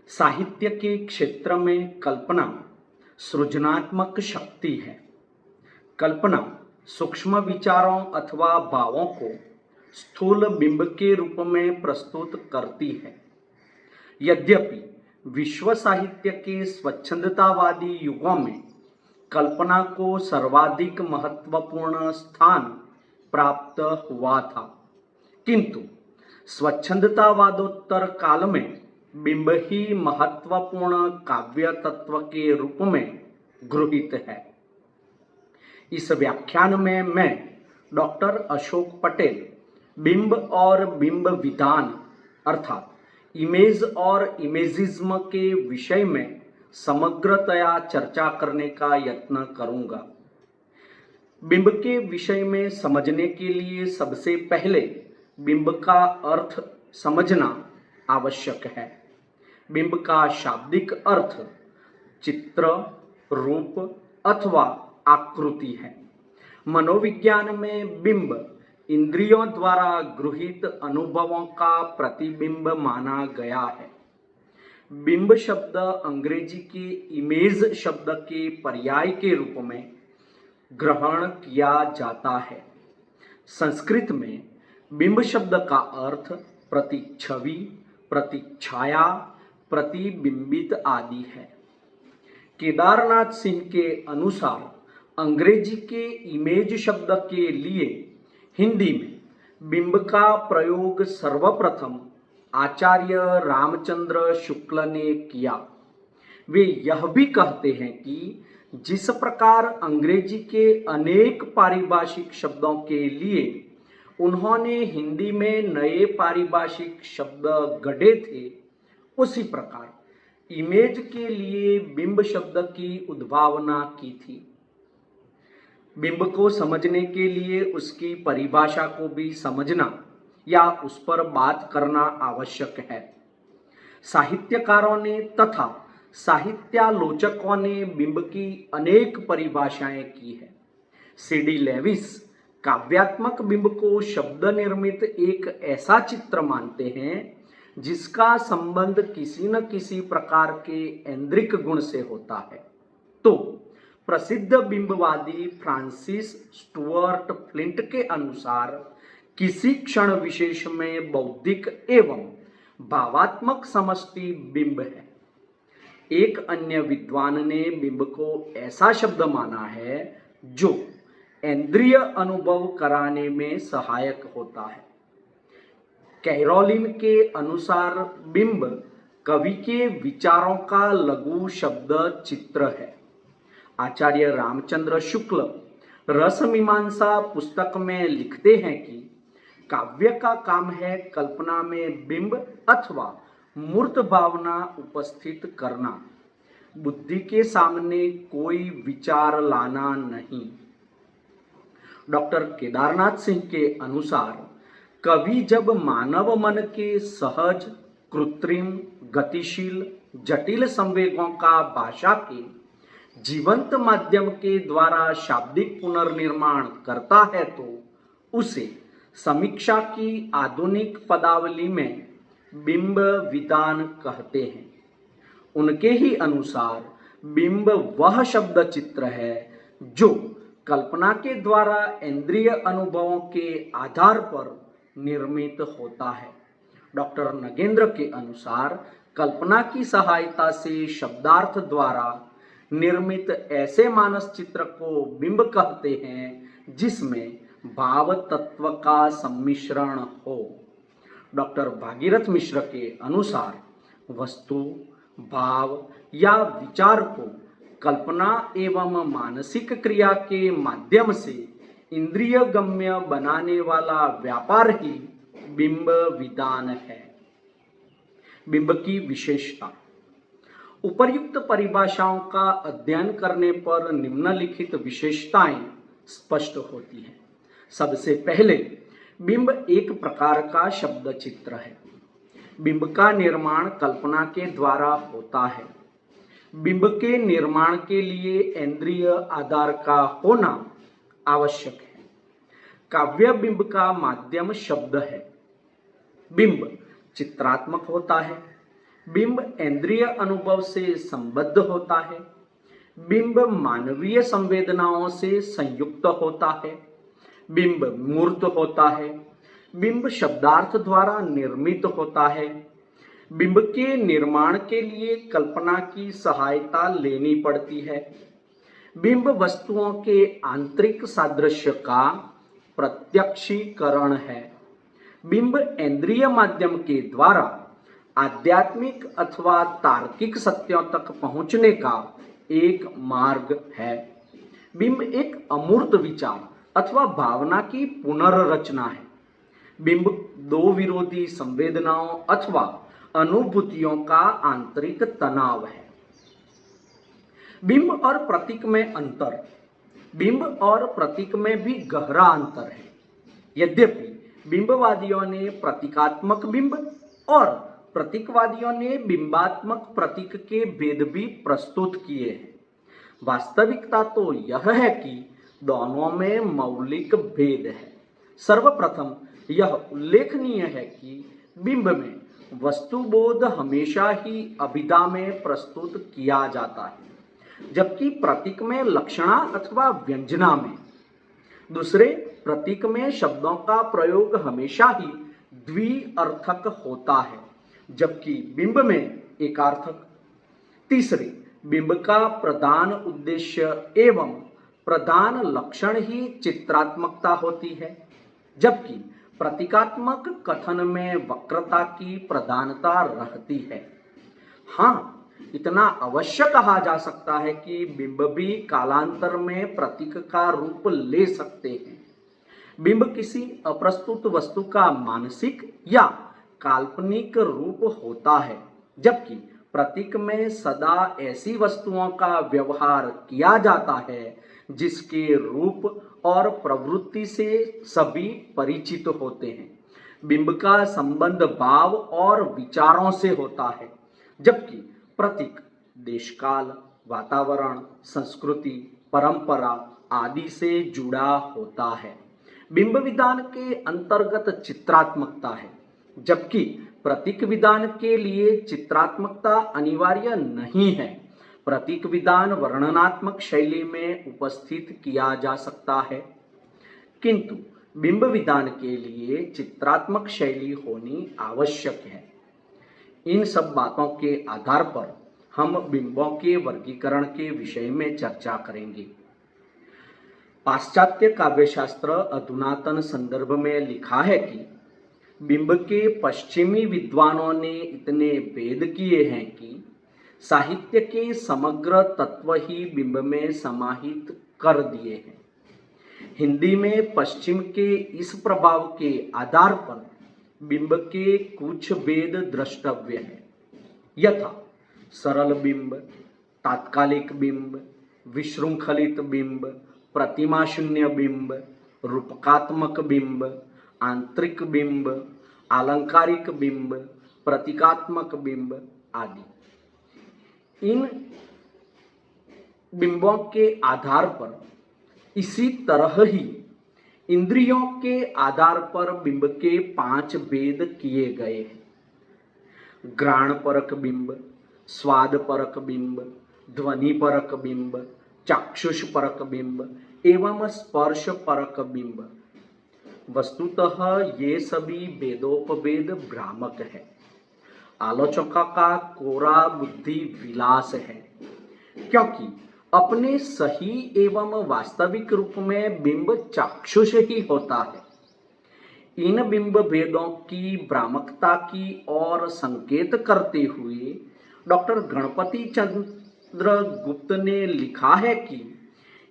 साहित्य के क्षेत्र में कल्पना सृजनात्मक शक्ति है। कल्पना सूक्ष्म विचारों अथवा भावों को स्थूल बिंब के रूप में प्रस्तुत करती है। यद्यपि विश्व साहित्य के स्वच्छंदतावादी युगों में कल्पना को सर्वाधिक महत्वपूर्ण स्थान प्राप्त हुआ था, किंतु स्वच्छंदतावादोत्तर काल में बिंब ही महत्वपूर्ण काव्य तत्व के रूप में गृहीत है। इस व्याख्यान में मैं डॉक्टर अशोक पटेल बिंब और बिंब विधान अर्थात इमेज और इमेजिज्म के विषय में समग्रतया चर्चा करने का यत्न करूंगा। बिंब के विषय में समझने के लिए सबसे पहले बिंब का अर्थ समझना आवश्यक है। बिंब का शाब्दिक अर्थ चित्र, रूप अथवा आकृति है। मनोविज्ञान में बिंब इंद्रियों द्वारा गृहीत अनुभवों का प्रतिबिंब माना गया है। बिंब शब्द अंग्रेजी के इमेज शब्द के पर्याय के रूप में ग्रहण किया जाता है। संस्कृत में बिंब शब्द का अर्थ प्रतिच्छवि, प्रतिछाया, प्रतिबिंबित आदि है। केदारनाथ सिंह के अनुसार अंग्रेजी के इमेज शब्द के लिए हिंदी में बिंब का प्रयोग सर्वप्रथम आचार्य रामचंद्र शुक्ल ने किया। वे यह भी कहते हैं कि जिस प्रकार अंग्रेजी के अनेक पारिभाषिक शब्दों के लिए उन्होंने हिंदी में नए पारिभाषिक शब्द गढ़े थे, उसी प्रकार इमेज के लिए बिंब शब्द की उद्भावना की थी। बिंब को समझने के लिए उसकी परिभाषा को भी समझना या उस पर बात करना आवश्यक है। साहित्यकारों ने तथा साहित्यालोचकों ने बिंब की अनेक परिभाषाएं की है। सीडी लेविस काव्यात्मक बिंब को शब्द निर्मित एक ऐसा चित्र मानते हैं जिसका संबंध किसी न किसी प्रकार के ऐन्द्रिक गुण से होता है। तो प्रसिद्ध बिंबवादी फ्रांसिस स्टुअर्ट फ्लिंट के अनुसार किसी क्षण विशेष में बौद्धिक एवं भावात्मक समष्टि बिंब है। एक अन्य विद्वान ने बिंब को ऐसा शब्द माना है जो इंद्रिय अनुभव कराने में सहायक होता है। कैरोलिन के अनुसार बिंब कवि के विचारों का लघु शब्द चित्र है। आचार्य रामचंद्र शुक्ल रसमीमांसा पुस्तक में लिखते हैं कि काव्य का काम है कल्पना में बिंब अथवा मूर्त भावना उपस्थित करना, बुद्धि के सामने कोई विचार लाना नहीं। डॉक्टर केदारनाथ सिंह के अनुसार कवि जब मानव मन के सहज, कृत्रिम, गतिशील, जटिल संवेगों का भाषा के जीवंत माध्यम के द्वारा शाब्दिक पुनर्निर्माण करता है तो उसे समीक्षा की आधुनिक पदावली में बिंब विधान कहते हैं। उनके ही अनुसार बिंब वह शब्द चित्र है जो कल्पना के द्वारा इंद्रिय अनुभवों के आधार पर निर्मित होता है। डॉक्टर नगेंद्र के अनुसार कल्पना की सहायता से शब्दार्थ द्वारा निर्मित ऐसे मानस चित्र को बिंब कहते हैं जिसमें भाव तत्व का सम्मिश्रण हो। डॉक्टर भागीरथ मिश्र के अनुसार वस्तु, भाव या विचार को कल्पना एवं मानसिक क्रिया के माध्यम से इंद्रिय गम्य बनाने वाला व्यापार ही बिंब विधान है। बिंब की विशेषता। उपर्युक्त परिभाषाओं का अध्ययन करने पर निम्नलिखित विशेषताएं स्पष्ट होती हैं। सबसे पहले बिंब एक प्रकार का शब्द चित्र है। बिंब का निर्माण कल्पना के द्वारा होता है। बिंब के निर्माण के लिए इंद्रिय आधार का होना आवश्यक है। काव्य बिंब का माध्यम शब्द है। बिंब चित्रात्मक होता है। बिंब इंद्रिय अनुभव से संबद्ध होता है। बिंब मानवीय संवेदनाओं से संयुक्त होता है। बिंब मूर्त होता है। बिंब शब्दार्थ द्वारा निर्मित होता है। बिंब के निर्माण के लिए कल्पना की सहायता लेनी पड़ती है। बिंब वस्तुओं के आंतरिक सादृश्य का प्रत्यक्षीकरण है। बिंब इंद्रिय माध्यम के द्वारा आध्यात्मिक अथवा तार्किक सत्यों तक पहुंचने का एक मार्ग है। बिंब एक अमूर्त विचार अथवा भावना की पुनर्रचना है। बिंब दो विरोधी संवेदनाओं अथवा अनुभूतियों का आंतरिक तनाव है। बिंब और प्रतीक में अंतर। बिंब और प्रतीक में भी गहरा अंतर है। यद्यपि बिंबवादियों ने प्रतीकात्मक बिंब और प्रतीकवादियों ने बिंबात्मक प्रतीक के भेद भी प्रस्तुत किए हैं, वास्तविकता तो यह है कि दोनों में मौलिक भेद है। सर्वप्रथम यह उल्लेखनीय है कि बिंब में वस्तुबोध हमेशा ही अभिधा में प्रस्तुत किया जाता है, जबकि प्रतीक में लक्षणा अथवा व्यंजना में। दूसरे, प्रतीक में शब्दों का प्रयोग हमेशा ही द्विअर्थक होता है, जबकि बिंब में एकार्थक। तीसरे, बिंब का प्रधान उद्देश्य एवं प्रधान लक्षण ही चित्रात्मकता होती है, जबकि प्रतीकात्मक कथन में वक्रता की प्रधानता रहती है। हाँ, इतना अवश्य कहा जा सकता है कि बिंब भी कालांतर में प्रतीक का रूप ले सकते हैं। बिंब किसी अप्रस्तुत वस्तु का मानसिक या काल्पनिक रूप होता है, जबकि प्रतीक में सदा ऐसी वस्तुओं का व्यवहार किया जाता है जिसके रूप और प्रवृत्ति से सभी परिचित होते हैं। बिंब का संबंध भाव और विचारों से होता है, जबकि प्रतीक देशकाल, वातावरण, संस्कृति, परंपरा आदि से जुड़ा होता है। बिंब विधान के अंतर्गत चित्रात्मकता है, जबकि प्रतीक विधान के लिए चित्रात्मकता अनिवार्य नहीं है। प्रतीक विधान वर्णनात्मक शैली में उपस्थित किया जा सकता है, किंतु बिंब विधान के लिए चित्रात्मक शैली होनी आवश्यक है। इन सब बातों के आधार पर हम बिंबों के वर्गीकरण के विषय में चर्चा करेंगे। पाश्चात्य काव्यशास्त्र अधुनातन संदर्भ में लिखा है कि बिंब के पश्चिमी विद्वानों ने इतने भेद किए हैं कि साहित्य के समग्र तत्व ही बिंब में समाहित कर दिए हैं। हिंदी में पश्चिम के इस प्रभाव के आधार पर बिंब के कुछ भेद द्रष्टव्य है, यथा सरल बिंब, तात्कालिक बिंब, विशृंखलित बिंब, प्रतिमा शून्य बिंब, रूपकात्मक बिंब, आंतरिक बिंब, आलंकारिक बिंब, प्रतीकात्मक बिंब आदि। इन बिंबों के आधार पर इसी तरह ही इंद्रियों के आधार पर बिंब के 5 भेद किए गए हैं। घ्राण परक बिंब, स्वाद परक बिंब, ध्वनि परक बिंब, चाक्षुष परक बिंब एवं स्पर्श परक बिंब। वस्तुतः ये सभी भेदोपभेद भ्रामक है, आलोचकों का कोरा बुद्धि विलास है, क्योंकि अपने सही एवं वास्तविक रूप में बिंब चाक्षुष ही होता है। इन बिंब भेदों की भ्रामकता की ओर संकेत करते हुए डॉक्टर गणपति चंद्र गुप्त ने लिखा है कि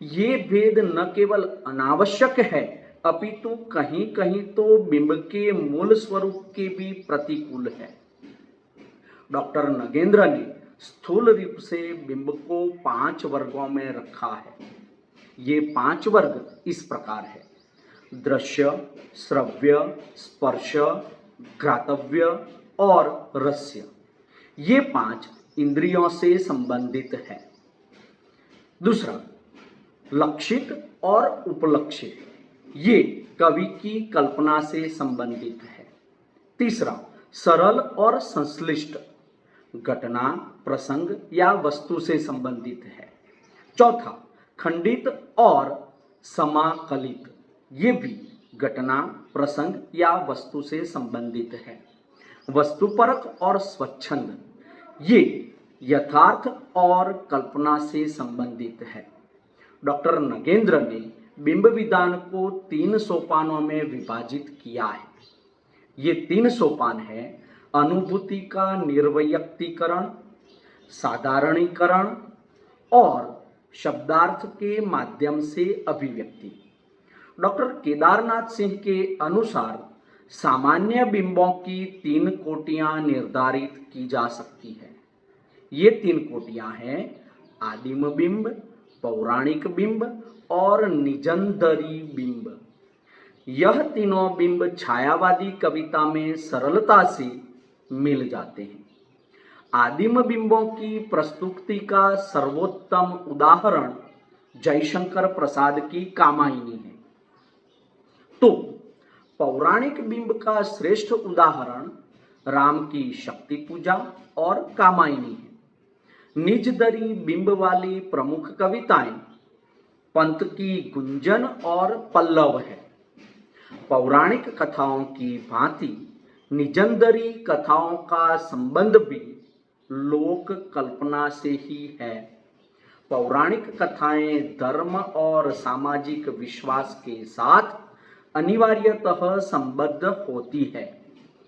ये भेद न केवल अनावश्यक है, अपितु कहीं कहीं तो बिंब के मूल स्वरूप के भी प्रतिकूल है। डॉक्टर नगेंद्र ने स्थूल रूप से बिंब को 5 वर्गों में रखा है। ये 5 वर्ग इस प्रकार है: दृश्य, श्रव्य, स्पर्श, घ्रातव्य और रस्य। ये 5 इंद्रियों से संबंधित है। दूसरा, लक्षित और उपलक्षित, ये कवि की कल्पना से संबंधित है। तीसरा, सरल और संश्लिष्ट, घटना, प्रसंग या वस्तु से संबंधित है। चौथा, खंडित और समाकलित, ये भी घटना, प्रसंग या वस्तु से संबंधित है। वस्तुपरक और स्वच्छंद, ये यथार्थ और कल्पना से संबंधित है। डॉक्टर नगेंद्र ने बिंब विधान को 3 सोपानों में विभाजित किया है। ये 3 सोपान है: अनुभूति का निर्वैयक्तिकरण, साधारणीकरण और शब्दार्थ के माध्यम से अभिव्यक्ति। डॉक्टर केदारनाथ सिंह के अनुसार सामान्य बिंबों की 3 कोटियां निर्धारित की जा सकती है। ये 3 कोटियां हैं: आदिम बिंब, पौराणिक बिंब और निजंदरी बिंब। यह तीनों बिंब छायावादी कविता में सरलता से मिल जाते हैं। आदिम बिंबों की प्रस्तुति का सर्वोत्तम उदाहरण जयशंकर प्रसाद की कामायनी है। तो पौराणिक बिंब का श्रेष्ठ उदाहरण राम की शक्ति पूजा और कामायनी है। निजदरी बिंब वाली प्रमुख कविताएं पंत की गुंजन और पल्लव है। पौराणिक कथाओं की भांति निजंदरी कथाओं का संबंध भी लोक कल्पना से ही है। पौराणिक कथाएं धर्म और सामाजिक विश्वास के साथ अनिवार्यतः संबद्ध होती है,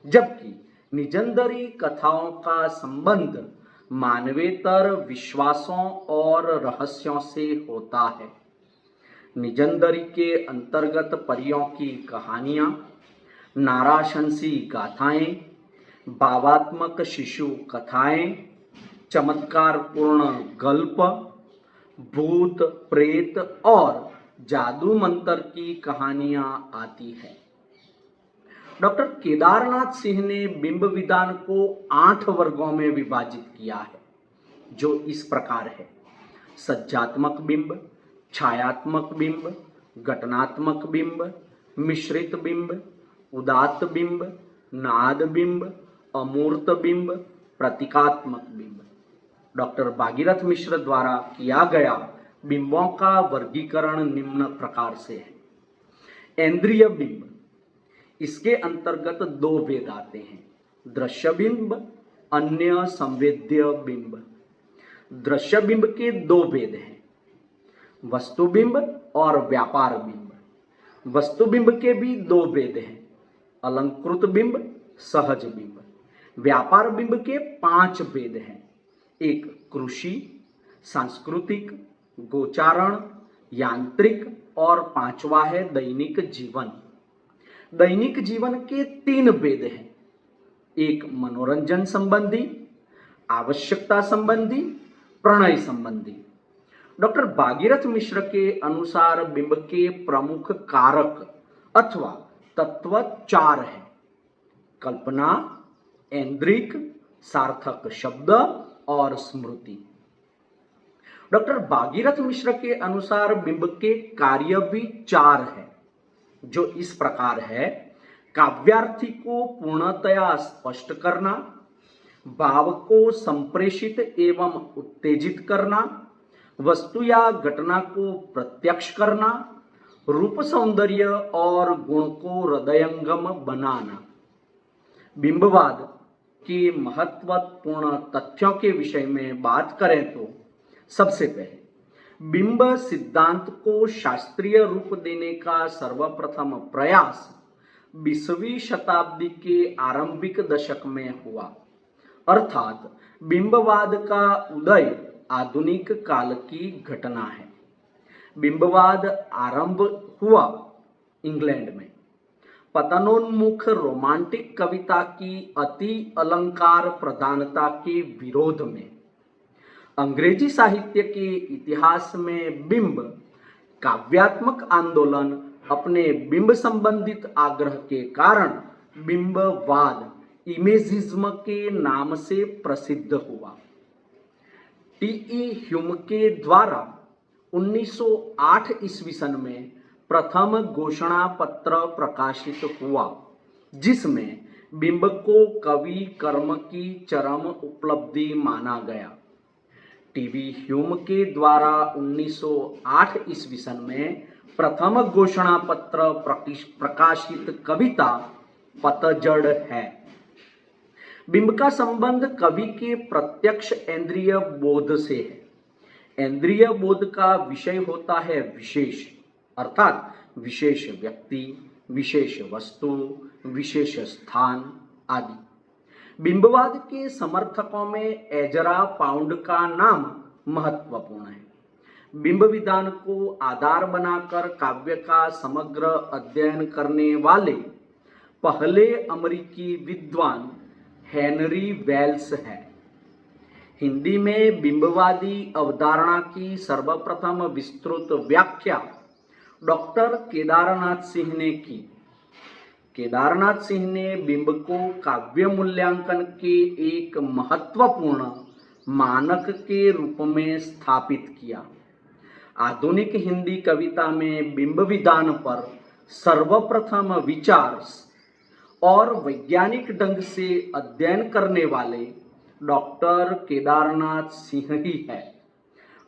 जबकि निजंदरी कथाओं का संबंध मानवेतर विश्वासों और रहस्यों से होता है। निजंदरी के अंतर्गत परियों की कहानियां, नाराशंसी गाथाएं, भावात्मक शिशु कथाएं, चमत्कारपूर्ण गल्प, भूत प्रेत और जादू मंत्र की कहानियां आती है। डॉक्टर केदारनाथ सिंह ने बिंब विधान को 8 वर्गों में विभाजित किया है, जो इस प्रकार है: सज्जात्मक बिंब, छायात्मक बिंब, घटनात्मक बिंब, मिश्रित बिंब, उदात्त बिंब, नाद बिंब, अमूर्त बिंब, प्रतीकात्मक बिंब। डॉक्टर भागीरथ मिश्र द्वारा किया गया बिंबों का वर्गीकरण निम्न प्रकार से है। इंद्रिय बिंब, इसके अंतर्गत 2 भेद आते हैं: दृश्य बिंब, अन्य संवेद्य बिंब। दृश्य बिंब के 2 भेद हैं: वस्तु बिंब और व्यापार बिंब। वस्तु बिंब के भी 2 भेद हैं: अलंकृत बिंब, सहज बिंब। व्यापार बिंब के 5 भेद हैं: एक कृषि, सांस्कृतिक, गोचारण, यांत्रिक और 5वां है दैनिक जीवन। दैनिक जीवन के 3 भेद हैं: एक मनोरंजन संबंधी, आवश्यकता संबंधी, प्रणय संबंधी। डॉक्टर भागीरथ मिश्र के अनुसार बिंब के प्रमुख कारक अथवा तत्व 4 हैं: कल्पना, ऐन्द्रिक, सार्थक शब्द और स्मृति। डॉक्टर भागीरथ मिश्र के अनुसार बिंब के कार्य भी 4 हैं, जो इस प्रकार है: काव्यार्थी को पूर्णतया स्पष्ट करना, भाव को संप्रेषित एवं उत्तेजित करना, वस्तु या घटना को प्रत्यक्ष करना, रूप सौंदर्य और गुण को हृदयंगम बनाना। बिंबवाद के महत्वपूर्ण तथ्यों के विषय में बात करें तो सबसे पहले बिंब सिद्धांत को शास्त्रीय रूप देने का सर्वप्रथम प्रयास 20वीं शताब्दी के आरंभिक दशक में हुआ, अर्थात बिंबवाद का उदय आधुनिक काल की घटना है। बिंबवाद आरंभ हुआ इंग्लैंड में पतनोन्मुख रोमांटिक कविता की अति अलंकार प्रधानता के विरोध में। अंग्रेजी साहित्य के इतिहास में बिंब काव्यात्मक आंदोलन अपने बिंब संबंधित आग्रह के कारण बिंबवाद, इमेजिज्म के नाम से प्रसिद्ध हुआ। टी.ई. ह्यूम के द्वारा 1908 ईस्वी सन में प्रथम घोषणा पत्र प्रकाशित हुआ, जिसमें बिंब को कवि कर्म की चरम उपलब्धि माना गया। टीवी ह्यूम के द्वारा 1908 ईस्वी सन में प्रथम घोषणा पत्र प्रकाशित कविता पतझड़ है। बिंब का संबंध कवि के प्रत्यक्ष इंद्रिय बोध से है। इंद्रिय बोध का विषय होता है विशेष, अर्थात विशेष व्यक्ति, विशेष वस्तु, विशेष स्थान आदि। बिंबवाद के समर्थकों में एजरा पाउंड का नाम महत्वपूर्ण है। बिंब विधान को आधार बनाकर काव्य का समग्र अध्ययन करने वाले पहले अमेरिकी विद्वान हेनरी वेल्स है। हिंदी में बिंबवादी अवधारणा की सर्वप्रथम विस्तृत व्याख्या डॉक्टर केदारनाथ सिंह ने की। केदारनाथ सिंह ने बिंब को काव्य मूल्यांकन के एक महत्वपूर्ण मानक के रूप में स्थापित किया। आधुनिक हिंदी कविता में बिंब विधान पर सर्वप्रथम विचार और वैज्ञानिक ढंग से अध्ययन करने वाले डॉक्टर केदारनाथ सिंह ही है।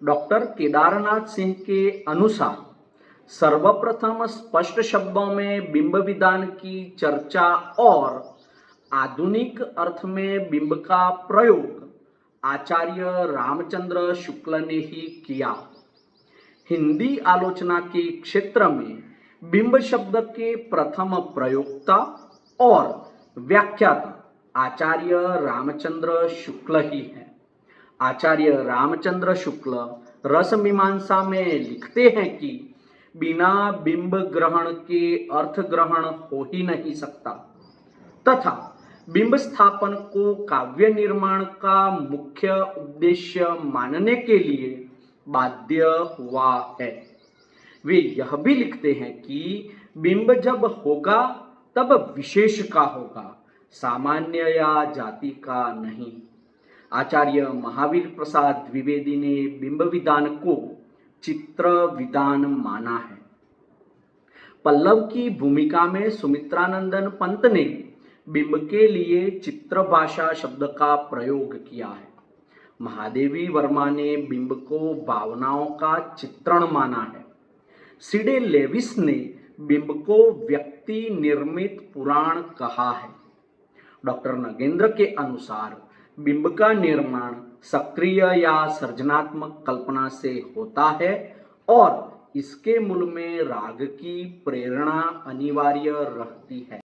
डॉक्टर केदारनाथ सिंह के अनुसार सर्वप्रथम स्पष्ट शब्दों में बिंब विधान की चर्चा और आधुनिक अर्थ में बिंब का प्रयोग आचार्य रामचंद्र शुक्ल ने ही किया। हिंदी आलोचना के क्षेत्र में बिंब शब्द के प्रथम प्रयोक्ता और व्याख्याता आचार्य रामचंद्र शुक्ल ही है। आचार्य रामचंद्र शुक्ल रस मीमांसा में लिखते हैं कि बिना बिंब ग्रहण के अर्थ ग्रहण हो ही नहीं सकता तथा बिंब स्थापन को काव्य निर्माण का मुख्य उद्देश्य मानने के लिए बाध्य हुआ है। वे यह भी लिखते हैं कि बिंब जब होगा तब विशेष का होगा, सामान्य या जाति का नहीं। आचार्य महावीर प्रसाद द्विवेदी ने बिंब विधान को चित्र विधान माना है। पल्लव की भूमिका में सुमित्रानंदन पंत ने बिंब के लिए चित्र भाषा शब्द का प्रयोग किया है। महादेवी वर्मा ने बिंब को भावनाओं का चित्रण माना है। सीडे लेविस ने बिंब को व्यक्ति निर्मित पुराण कहा है। डॉक्टर नगेंद्र के अनुसार बिंब का निर्माण सक्रिय या सृजनात्मक कल्पना से होता है और इसके मूल में राग की प्रेरणा अनिवार्य रहती है।